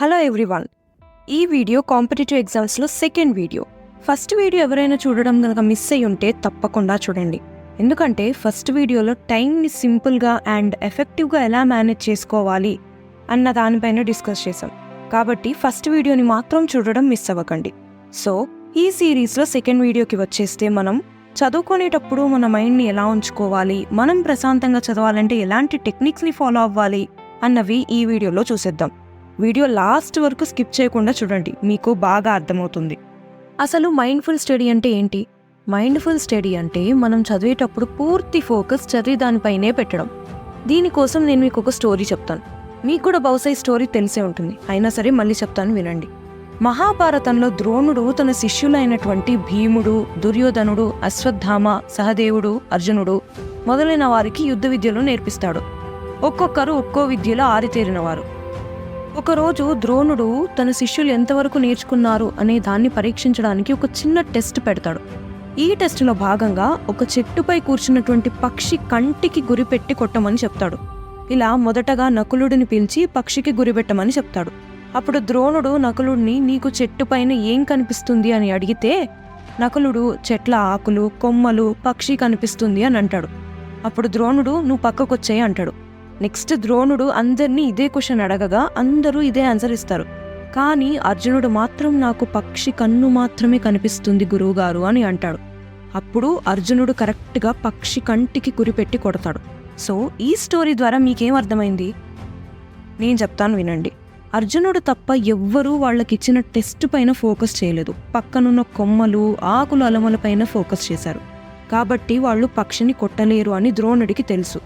Hello everyone. ఈ video competitive ఎగ్జామ్స్లో second video. First video ఎవరైనా చూడడం కనుక మిస్ అయ్యి ఉంటే తప్పకుండా చూడండి. ఎందుకంటే ఫస్ట్ వీడియోలో టైంని సింపుల్గా అండ్ ఎఫెక్టివ్గా ఎలా మేనేజ్ చేసుకోవాలి అన్న దానిపైన డిస్కస్ చేసాం. కాబట్టి ఫస్ట్ వీడియోని మాత్రం చూడడం మిస్ అవ్వకండి. సో ఈ సిరీస్లో సెకండ్ వీడియోకి వచ్చేస్తే మనం చదువుకునేటప్పుడు మన మైండ్ని ఎలా ఉంచుకోవాలి, మనం ప్రశాంతంగా చదవాలంటే ఎలాంటి టెక్నిక్స్ని ఫాలో అవ్వాలి అన్నవి ఈ వీడియోలో చూసేద్దాం. వీడియో లాస్ట్ వరకు స్కిప్ చేయకుండా చూడండి, మీకు బాగా అర్థమవుతుంది. అసలు మైండ్ఫుల్ స్టడీ అంటే ఏంటి? మైండ్ఫుల్ స్టడీ అంటే మనం చదివేటప్పుడు పూర్తి ఫోకస్ చదివి దానిపైనే పెట్టడం. దీనికోసం నేను మీకు ఒక స్టోరీ చెప్తాను. మీకు కూడా బహుశా ఈ స్టోరీ తెలిసే ఉంటుంది, అయినా సరే మళ్ళీ చెప్తాను, వినండి. మహాభారతంలో ద్రోణుడు తన శిష్యులైనటువంటి భీముడు, దుర్యోధనుడు, అశ్వత్థామ, సహదేవుడు, అర్జునుడు మొదలైన వారికి యుద్ధ విద్యలు నేర్పిస్తాడు. ఒక్కొక్కరు ఒక్కో విద్యలో ఆరితేరినవారు. ఒకరోజు ద్రోణుడు తన శిష్యులు ఎంతవరకు నేర్చుకున్నారు అనే దాన్ని పరీక్షించడానికి ఒక చిన్న టెస్ట్ పెడతాడు. ఈ టెస్టులో భాగంగా ఒక చెట్టుపై కూర్చున్నటువంటి పక్షి కంటికి గురిపెట్టి కొట్టమని చెప్తాడు. ఇలా మొదటగా నకులుడిని పిలిచి పక్షికి గురిపెట్టమని చెప్తాడు. అప్పుడు ద్రోణుడు నకులుడిని, నీకు చెట్టుపైన ఏం కనిపిస్తుంది అని అడిగితే నకులుడు చెట్ల ఆకులు, కొమ్మలు, పక్షి కనిపిస్తుంది అని అంటాడు. అప్పుడు ద్రోణుడు, నువ్వు పక్కకొచ్చేయి అంటాడు. నెక్స్ట్ ద్రోణుడు అందరినీ ఇదే క్వశ్చన్ అడగగా అందరూ ఇదే ఆన్సర్ ఇస్తారు. కానీ అర్జునుడు మాత్రం నాకు పక్షి కన్ను మాత్రమే కనిపిస్తుంది గురువుగారు అని అంటాడు. అప్పుడు అర్జునుడు కరెక్ట్గా పక్షి కంటికి గురిపెట్టి కొడతాడు. సో ఈ స్టోరీ ద్వారా మీకేం అర్థమైంది? నేను చెప్తాను, వినండి. అర్జునుడు తప్ప ఎవ్వరూ వాళ్ళకిచ్చిన టెస్ట్ పైన ఫోకస్ చేయలేదు. పక్కనున్న కొమ్మలు, ఆకులు, అలమల పైన ఫోకస్ చేశారు. కాబట్టి వాళ్ళు పక్షిని కొట్టలేరు అని ద్రోణుడికి తెలుసు.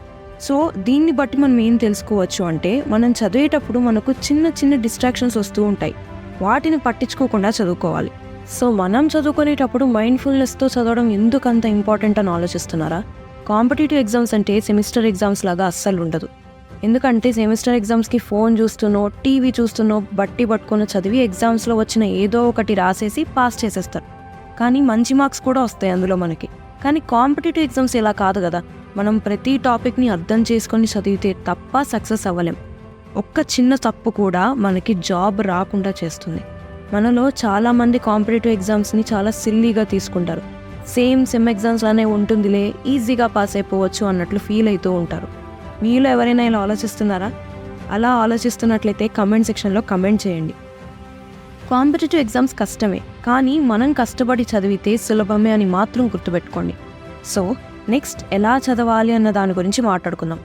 సో దీన్ని బట్టి మనం ఏం తెలుసుకోవచ్చు అంటే, మనం చదివేటప్పుడు మనకు చిన్న చిన్న డిస్ట్రాక్షన్స్ వస్తూ ఉంటాయి, వాటిని పట్టించుకోకుండా చదువుకోవాలి. సో మనం చదువుకునేటప్పుడు మైండ్ఫుల్నెస్తో చదవడం ఎందుకు అంత ఇంపార్టెంట్ అని ఆలోచిస్తున్నారా? కాంపిటేటివ్ ఎగ్జామ్స్ అంటే సెమిస్టర్ ఎగ్జామ్స్ లాగా అస్సలు ఉండదు. ఎందుకంటే సెమిస్టర్ ఎగ్జామ్స్కి ఫోన్ చూస్తున్నో, టీవీ చూస్తున్నో, బట్టి పట్టుకుని చదివి ఎగ్జామ్స్లో వచ్చిన ఏదో ఒకటి రాసేసి పాస్ చేసేస్తారు. కానీ మంచి మార్క్స్ కూడా వస్తాయి అందులో మనకి. కానీ కాంపిటేటివ్ ఎగ్జామ్స్ ఇలా కాదు కదా. మనం ప్రతి టాపిక్ని అర్థం చేసుకొని చదివితే తప్ప సక్సెస్ అవ్వలేం. ఒక్క చిన్న తప్పు కూడా మనకి జాబ్ రాకుండా చేస్తుంది. మనలో చాలామంది కాంపిటేటివ్ ఎగ్జామ్స్ని చాలా సిల్లీగా తీసుకుంటారు. సేమ్ సెమ్ ఎగ్జామ్స్ లానే ఉంటుందిలే, ఈజీగా పాస్ అయిపోవచ్చు అన్నట్లు ఫీల్ అవుతూ ఉంటారు. మీలో ఎవరైనా ఇలా ఆలోచిస్తున్నారా? అలా ఆలోచిస్తున్నట్లయితే కమెంట్ సెక్షన్లో కమెంట్ చేయండి. కాంపిటేటివ్ ఎగ్జామ్స్ కష్టమే, కానీ మనం కష్టపడి చదివితే సులభమే అని మాత్రం గుర్తుపెట్టుకోండి. సో నెక్స్ట్ ఎలా చదవాలి అన్న దాని గురించి మాట్లాడుకుందాం.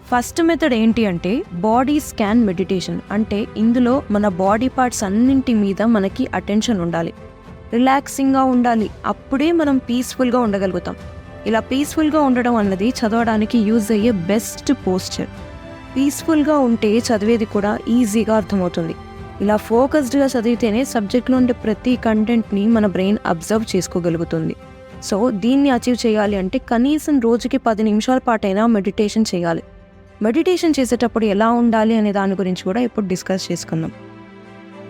ఫస్ట్ మెథడ్ ఏంటి అంటే బాడీ స్కాన్ మెడిటేషన్. అంటే ఇందులో మన బాడీ పార్ట్స్ అన్నింటి మీద మనకి అటెన్షన్ ఉండాలి, రిలాక్సింగ్గా ఉండాలి. అప్పుడే మనం పీస్ఫుల్గా ఉండగలుగుతాం. ఇలా పీస్ఫుల్గా ఉండడం అన్నది చదవడానికి యూజ్ అయ్యే బెస్ట్ పోస్చర్. పీస్ఫుల్గా ఉంటే చదివేది కూడా ఈజీగా అర్థమవుతుంది. ఇలా ఫోకస్డ్గా చదివితేనే సబ్జెక్ట్లో ఉండే ప్రతి కంటెంట్ని మన బ్రెయిన్ అబ్జర్వ్ చేసుకోగలుగుతుంది. సో దీన్ని అచీవ్ చేయాలి అంటే కనీసం రోజుకి 10 నిమిషాల పాటైనా మెడిటేషన్ చేయాలి. మెడిటేషన్ చేసేటప్పుడు ఎలా ఉండాలి అనే దాని గురించి కూడా ఇప్పుడు డిస్కస్ చేసుకుందాం.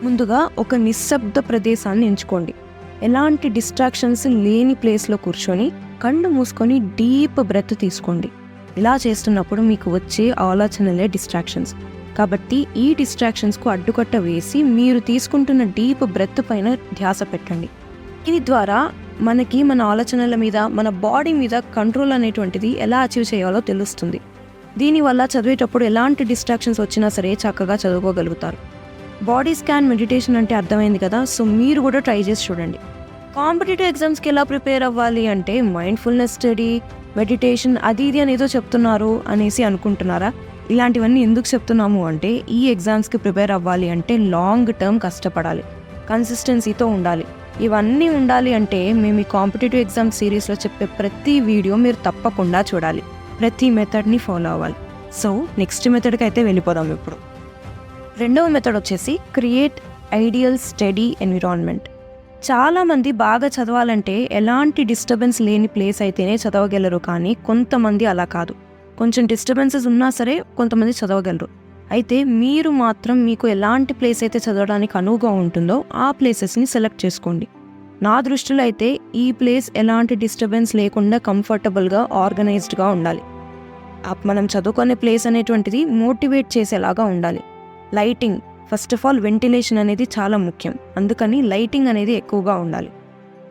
ముందుగా ఒక నిశ్శబ్ద ప్రదేశాన్ని ఎంచుకోండి. ఎలాంటి డిస్ట్రాక్షన్స్ లేని ప్లేస్లో కూర్చొని కళ్ళు మూసుకొని డీప్ బ్రెత్ తీసుకోండి. ఇలా చేస్తున్నప్పుడు మీకు వచ్చే ఆలోచనలే డిస్ట్రాక్షన్స్. కాబట్టి ఈ డిస్ట్రాక్షన్స్కు అడ్డుకట్ట వేసి మీరు తీసుకుంటున్న డీప్ బ్రెత్ పైన ధ్యాస పెట్టండి. దీని ద్వారా మనకి మన ఆలోచనల మీద, మన బాడీ మీద కంట్రోల్ అనేటువంటిది ఎలా అచీవ్ చేయాలో తెలుస్తుంది. దీనివల్ల చదివేటప్పుడు ఎలాంటి డిస్ట్రాక్షన్స్ వచ్చినా సరే చక్కగా చదువుకోగలుగుతారు. బాడీ స్కాన్ మెడిటేషన్ అంటే అర్థమైంది కదా. సో మీరు కూడా ట్రై చేసి చూడండి. కాంపిటేటివ్ ఎగ్జామ్స్కి ఎలా ప్రిపేర్ అవ్వాలి అంటే మైండ్ఫుల్నెస్ స్టడీ, మెడిటేషన్ అది ఇది అనేదో చెప్తున్నారు అనేసి అనుకుంటున్నారా? ఇలాంటివన్నీ ఎందుకు చెప్తున్నాము అంటే, ఈ ఎగ్జామ్స్కి ప్రిపేర్ అవ్వాలి అంటే లాంగ్ టర్మ్ కష్టపడాలి, కన్సిస్టెన్సీతో ఉండాలి. ఇవన్నీ ఉండాలి అంటే మేము ఈ కాంపిటేటివ్ ఎగ్జామ్ సిరీస్లో చెప్పే ప్రతి వీడియో మీరు తప్పకుండా చూడాలి, ప్రతి మెథడ్ని ఫాలో అవ్వాలి. సో నెక్స్ట్ మెథడ్కి అయితే వెళ్ళిపోదాం ఇప్పుడు. రెండవ మెథడ్ వచ్చేసి క్రియేట్ ఐడియల్ స్టడీ ఎన్విరాన్మెంట్. చాలామంది బాగా చదవాలంటే ఎలాంటి డిస్టర్బెన్స్ లేని ప్లేస్ అయితేనే చదవగలరు. కానీ కొంతమంది అలా కాదు. కొంచెం డిస్టర్బెన్సెస్ ఉన్నా సరే కొంతమంది చదవగలరు. అయితే మీరు మాత్రం మీకు ఎలాంటి ప్లేస్ అయితే చదవడానికి అనువుగా ఉంటుందో ఆ ప్లేసెస్ని సెలెక్ట్ చేసుకోండి. నా దృష్టిలో అయితే ఈ ప్లేస్ ఎలాంటి డిస్టర్బెన్స్ లేకుండా కంఫర్టబుల్గా, ఆర్గనైజ్డ్గా ఉండాలి. మనం చదువుకునే ప్లేస్ అనేటువంటిది మోటివేట్ చేసేలాగా ఉండాలి. Lighting, first of all ventilation అనేది చాలా ముఖ్యం, అందుకని లైటింగ్ అనేది ఎక్కువగా ఉండాలి.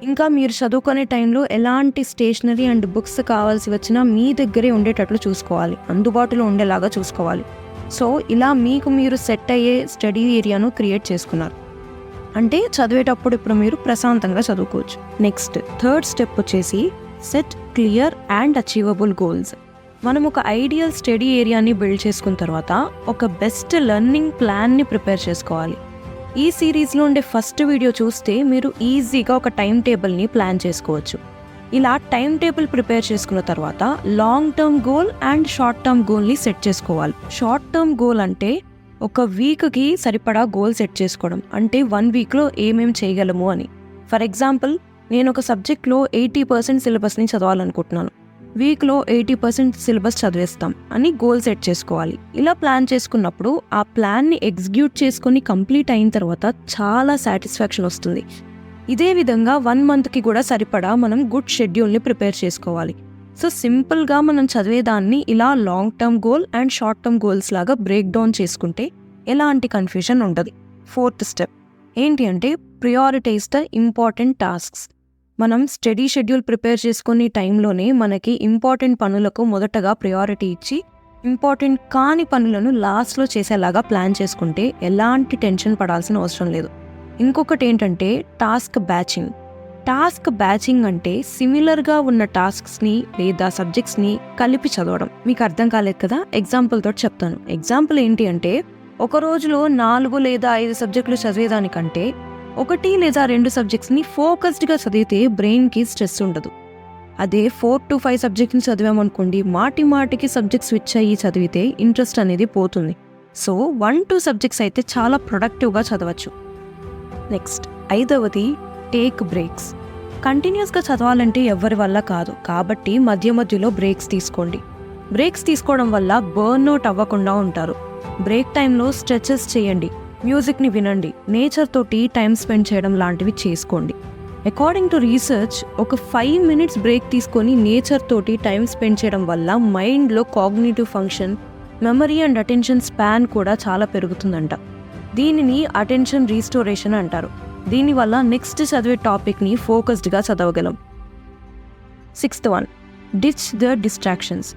ఇంకా మీరు చదువుకునే టైంలో ఎలాంటి స్టేషనరీ అండ్ బుక్స్ కావాల్సి వచ్చినా మీ దగ్గరే ఉండేటట్లు చూసుకోవాలి, అందుబాటులో ఉండేలాగా చూసుకోవాలి. సో ఇలా మీకు మీరు సెట్ అయ్యే స్టడీ ఏరియాను క్రియేట్ చేసుకున్నారు అంటే చదివేటప్పుడు ఇప్పుడు మీరు ప్రశాంతంగా చదువుకోవచ్చు. నెక్స్ట్ థర్డ్ స్టెప్ వచ్చేసి set clear and achievable goals. మనం ఒక ఐడియల్ స్టడీ ఏరియాని బిల్డ్ చేసుకున్న తర్వాత ఒక బెస్ట్ లెర్నింగ్ ప్లాన్ని ప్రిపేర్ చేసుకోవాలి. ఈ సిరీస్లో ఉండే ఫస్ట్ వీడియో చూస్తే మీరు ఈజీగా ఒక టైం టేబుల్ని ప్లాన్ చేసుకోవచ్చు. ఇలా టైం టేబుల్ ప్రిపేర్ చేసుకున్న తర్వాత long term goal and short term గోల్ని సెట్ చేసుకోవాలి. షార్ట్ టర్మ్ గోల్ అంటే ఒక వీక్కి సరిపడా గోల్ సెట్ చేసుకోవడం, అంటే 1 వీక్లో ఏమేం చేయగలము అని. ఫర్ ఎగ్జాంపుల్, నేను ఒక సబ్జెక్ట్లో 80% సిలబస్ని చదవాలనుకుంటున్నాను, వీక్లో 80% సిలబస్ చదివేస్తాం అని గోల్ సెట్ చేసుకోవాలి. ఇలా ప్లాన్ చేసుకున్నప్పుడు ఆ ప్లాన్ని ఎగ్జిక్యూట్ చేసుకొని కంప్లీట్ అయిన తర్వాత చాలా సాటిస్ఫాక్షన్ వస్తుంది. ఇదే విధంగా 1 మంత్కి కూడా సరిపడా మనం గుడ్ షెడ్యూల్ని ప్రిపేర్ చేసుకోవాలి. సో సింపుల్గా మనం చదివేదాన్ని ఇలా long term goal and short term goals లాగా బ్రేక్ డౌన్ చేసుకుంటే ఎలాంటి కన్ఫ్యూజన్ ఉండదు. ఫోర్త్ స్టెప్ ఏంటి అంటే ప్రియారిటైజ్ ద ఇంపార్టెంట్ టాస్క్స్. మనం స్టడీ షెడ్యూల్ ప్రిపేర్ చేసుకునే టైంలోనే మనకి ఇంపార్టెంట్ పనులకు మొదటగా ప్రయారిటీ ఇచ్చి ఇంపార్టెంట్ కాని పనులను లాస్ట్లో చేసేలాగా ప్లాన్ చేసుకుంటే ఎలాంటి టెన్షన్ పడాల్సిన అవసరం లేదు. ఇంకొకటి ఏంటంటే టాస్క్ బ్యాచింగ్. టాస్క్ బ్యాచింగ్ అంటే సిమిలర్గా ఉన్న టాస్క్స్ని లేదా సబ్జెక్ట్స్ని కలిపి చదవడం. మీకు అర్థం కాలేదు కదా, ఎగ్జాంపుల్తో చెప్తాను. ఎగ్జాంపుల్ ఏంటి అంటే ఒక రోజులో 4 లేదా 5 సబ్జెక్టులు చదివేదానికంటే 1 లేదా 2 సబ్జెక్ట్స్ని ఫోకస్డ్గా చదివితే బ్రెయిన్కి స్ట్రెస్ ఉండదు. అదే 4 to 5 సబ్జెక్ట్ని చదివామనుకోండి, మాటికి సబ్జెక్ట్ స్విచ్ అయ్యి చదివితే ఇంట్రెస్ట్ అనేది పోతుంది. సో 1-2 సబ్జెక్ట్స్ అయితే చాలా ప్రొడక్టివ్గా చదవచ్చు. నెక్స్ట్ 5వది టేక్ బ్రేక్స్. కంటిన్యూస్గా చదవాలంటే ఎవరి వల్ల కాదు, కాబట్టి మధ్యలో బ్రేక్స్ తీసుకోండి. బ్రేక్స్ తీసుకోవడం వల్ల బర్న్అవుట్ అవ్వకుండా ఉంటారు. బ్రేక్ టైంలో స్ట్రెచెస్ చేయండి, మ్యూజిక్ని వినండి, నేచర్ తోటి టైం స్పెండ్ చేయడం లాంటివి చేసుకోండి. అకార్డింగ్ టు రీసెర్చ్ ఒక 5 minutes బ్రేక్ తీసుకొని నేచర్ తోటి టైం స్పెండ్ చేయడం వల్ల మైండ్లో cognitive function, memory and attention span కూడా చాలా పెరుగుతుందంట. దీనిని అటెన్షన్ రీస్టోరేషన్ అంటారు. దీనివల్ల నెక్స్ట్ చదివే టాపిక్ని ఫోకస్డ్గా చదవగలం. 6th one ditch the distractions.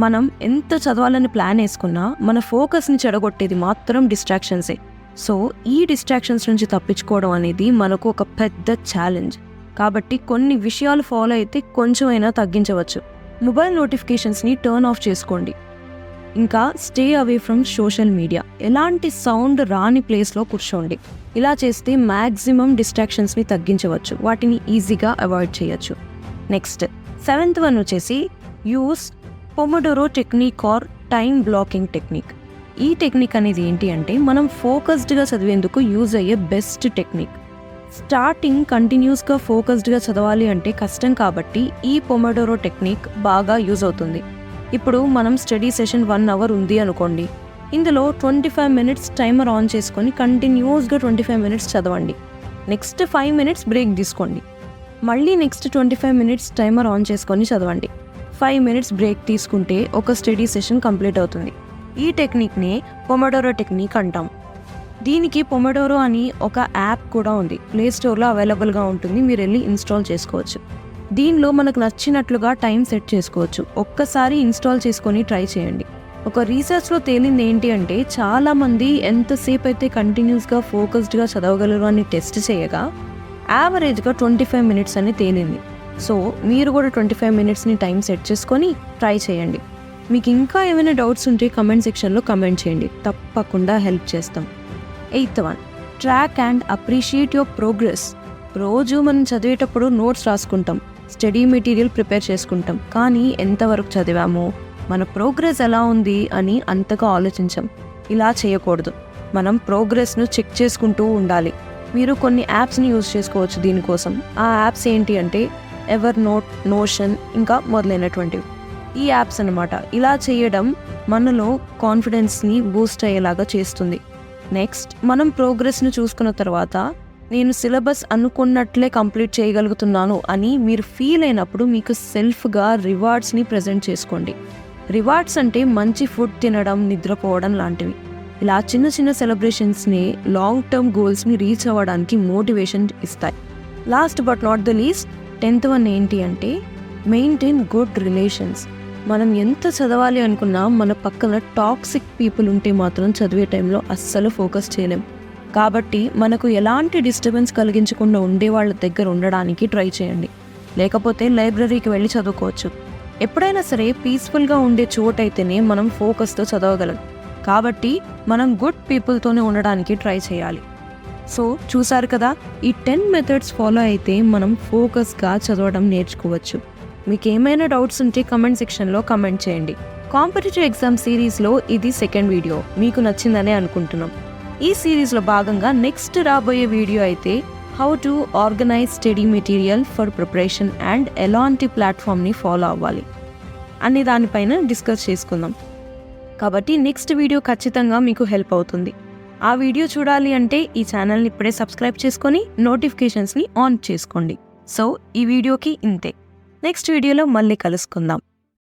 మనం ఎంత చదవాలని ప్లాన్ వేసుకున్నా మన ఫోకస్ని చెడగొట్టేది మాత్రం డిస్ట్రాక్షన్సే. సో ఈ డిస్ట్రాక్షన్స్ నుంచి తప్పించుకోవడం అనేది మనకు ఒక పెద్ద ఛాలెంజ్. కాబట్టి కొన్ని విషయాలు ఫాలో అయితే కొంచెమైనా తగ్గించవచ్చు. మొబైల్ నోటిఫికేషన్స్ని టర్న్ ఆఫ్ చేసుకోండి. ఇంకా stay away from social media. ఎలాంటి సౌండ్ రాని ప్లేస్లో కూర్చోండి. ఇలా చేస్తే మ్యాక్సిమం డిస్ట్రాక్షన్స్ని తగ్గించవచ్చు, వాటిని ఈజీగా అవాయిడ్ చేయొచ్చు. నెక్స్ట్ 7th one వచ్చేసి use pomodoro technique or time blocking technique. ఈ టెక్నిక్ అనేది ఏంటి అంటే మనం ఫోకస్డ్గా చదివేందుకు యూజ్ అయ్యే బెస్ట్ టెక్నిక్. స్టార్టింగ్ కంటిన్యూస్గా ఫోకస్డ్గా చదవాలి అంటే కష్టం, కాబట్టి ఈ పొమోడోరో టెక్నిక్ బాగా యూజ్ అవుతుంది. ఇప్పుడు మనం స్టడీ సెషన్ 1 hour ఉంది అనుకోండి, ఇందులో 25 minutes టైమర్ ఆన్ చేసుకొని కంటిన్యూస్గా 25 minutes చదవండి. నెక్స్ట్ 5 minutes బ్రేక్ తీసుకోండి, మళ్ళీ నెక్స్ట్ 25 minutes టైమర్ ఆన్ చేసుకొని చదవండి. 5 minutes బ్రేక్ తీసుకుంటే ఒక స్టడీ సెషన్ కంప్లీట్ అవుతుంది. ఈ టెక్నిక్ని పొమోడోరో టెక్నిక్ అంటాం. దీనికి పొమోడోరో అని ఒక యాప్ కూడా ఉంది, ప్లే స్టోర్లో అవైలబుల్గా ఉంటుంది, మీరు వెళ్ళి ఇన్స్టాల్ చేసుకోవచ్చు. దీనిలో మనకు నచ్చినట్లుగా టైం సెట్ చేసుకోవచ్చు. ఒక్కసారి ఇన్స్టాల్ చేసుకొని ట్రై చేయండి. ఒక రీసెర్చ్లో తేలింది ఏంటి అంటే చాలామంది ఎంతసేపు అయితే కంటిన్యూస్గా ఫోకస్డ్గా చదవగలరు అని టెస్ట్ చేయగా యావరేజ్గా 25 minutes అని తేలింది. సో మీరు కూడా 25 minutesని టైం సెట్ చేసుకొని ట్రై చేయండి. మీకు ఇంకా ఏమైనా డౌట్స్ ఉంటే కమెంట్ సెక్షన్లో కమెంట్ చేయండి, తప్పకుండా హెల్ప్ చేస్తాం. 8th one track and appreciate your progress. రోజు మనం చదివేటప్పుడు నోట్స్ రాసుకుంటాం, స్టడీ మెటీరియల్ ప్రిపేర్ చేసుకుంటాం, కానీ ఎంతవరకు చదివాము, మన ప్రోగ్రెస్ ఎలా ఉంది అని అంతగా ఆలోచించాం. ఇలా చేయకూడదు. మనం ప్రోగ్రెస్ను చెక్ చేసుకుంటూ ఉండాలి. మీరు కొన్ని యాప్స్ని యూజ్ చేసుకోవచ్చు దీనికోసం. ఆ యాప్స్ ఏంటి అంటే ఎవర్ నోట్, నోషన్, ఇంకా మొదలైనటువంటివి ఈ యాప్స్ అన్నమాట. ఇలా చేయడం మనలో కాన్ఫిడెన్స్ని బూస్ట్ అయ్యేలాగా చేస్తుంది. నెక్స్ట్ మనం ప్రోగ్రెస్ను చూసుకున్న తర్వాత నేను సిలబస్ అనుకున్నట్లే కంప్లీట్ చేయగలుగుతున్నాను అని మీరు ఫీల్ అయినప్పుడు మీకు సెల్ఫ్గా రివార్డ్స్ని ప్రజెంట్ చేసుకోండి. రివార్డ్స్ అంటే మంచి ఫుడ్ తినడం, నిద్రపోవడం లాంటివి. ఇలా చిన్న చిన్న సెలబ్రేషన్స్ని లాంగ్ టర్మ్ గోల్స్ని రీచ్ అవ్వడానికి మోటివేషన్ ఇస్తాయి. Last but not the least 10th one ఏంటి అంటే మెయింటైన్ గుడ్ రిలేషన్స్. మనం ఎంత చదవాలి అనుకున్నా మన పక్కన టాక్సిక్ పీపుల్ ఉంటే మాత్రం చదివే టైంలో అస్సలు ఫోకస్ చేయలేం. కాబట్టి మనకు ఎలాంటి డిస్టర్బెన్స్ కలిగించకుండా ఉండే వాళ్ళ దగ్గర ఉండడానికి ట్రై చేయండి. లేకపోతే లైబ్రరీకి వెళ్ళి చదువుకోవచ్చు. ఎప్పుడైనా సరే పీస్ఫుల్గా ఉండే చోటైతేనే మనం ఫోకస్తో చదవగలం. కాబట్టి మనం గుడ్ పీపుల్తోనే ఉండడానికి ట్రై చేయాలి. సో చూసారు కదా, ఈ 10 మెథడ్స్ ఫాలో అయితే మనం ఫోకస్గా చదవడం నేర్చుకోవచ్చు. మీకు ఏమైనా డౌట్స్ ఉంటే కమెంట్ సెక్షన్లో కమెంట్ చేయండి. కాంపిటేటివ్ ఎగ్జామ్ సిరీస్లో ఇది సెకండ్ వీడియో. మీకు నచ్చిందనే అనుకుంటున్నాం. ఈ సిరీస్లో భాగంగా నెక్స్ట్ రాబోయే వీడియో అయితే how to organise study material for preparation and ఎలాంటి ప్లాట్ఫామ్ని ఫాలో అవ్వాలి అనే దానిపైన డిస్కస్ చేసుకుందాం. కాబట్టి నెక్స్ట్ వీడియో ఖచ్చితంగా మీకు హెల్ప్ అవుతుంది. ఆ వీడియో చూడాలి అంటే ఈ ఛానల్ని ఇప్పుడే సబ్స్క్రైబ్ చేసుకొని నోటిఫికేషన్స్ని ఆన్ చేసుకోండి. సో ఈ వీడియోకి ఇంతే. నెక్స్ట్ వీడియోలో మళ్ళీ కలుసుకుందాం.